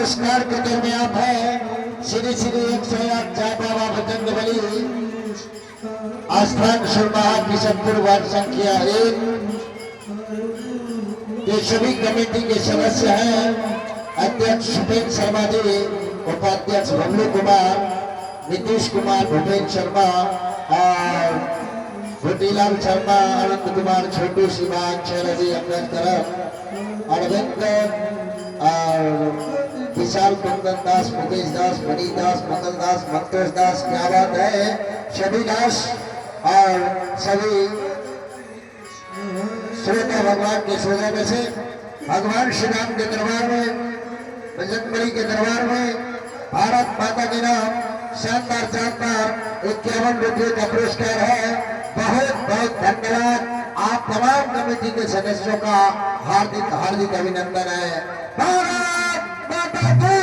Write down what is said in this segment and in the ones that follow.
पुरस्कार के दरमियान है श्री श्री 108 जय बाबा बजरंग बली आस्थान शर्मा किशनपुर वार्ड संख्या 1 के सभी कमेटी के सदस्य हैं। अध्यक्ष सुपेंद्र शर्मा जी, उपाध्यक्ष बबलू कुमार, नीतीश कुमार, भूपेन्द्र शर्मा और भूटीलाल शर्मा, अनंत कुमार, छोटू शिवान, शैला जी अपने तरफ, अरविंद और विशाल, कुंदन दास, मुकेश दास, मणि दास, मंगल दास, मंतोष दास, क्या बात है, सभी दास और सभी श्रोता भगवान के श्रोता में से भगवान श्री राम के दरबार में, बजरंगबली के दरबार में भारत माता के नाम शानदार शानदार 51 रुपये का पुरस्कार है। बहुत बहुत धन्यवाद। आप तमाम कमेटी के सदस्यों का हार्दिक हार्दिक अभिनंदन है। भारत माता की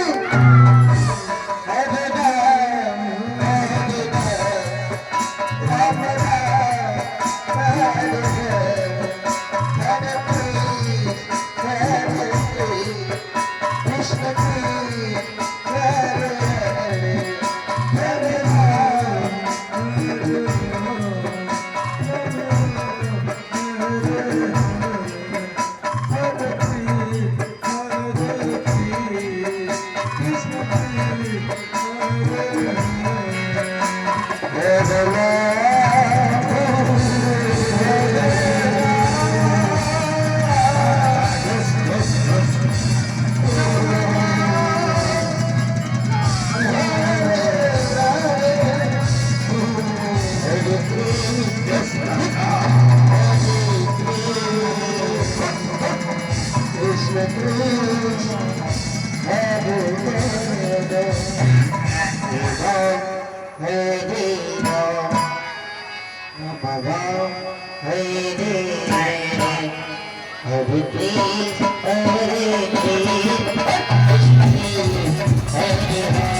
Hare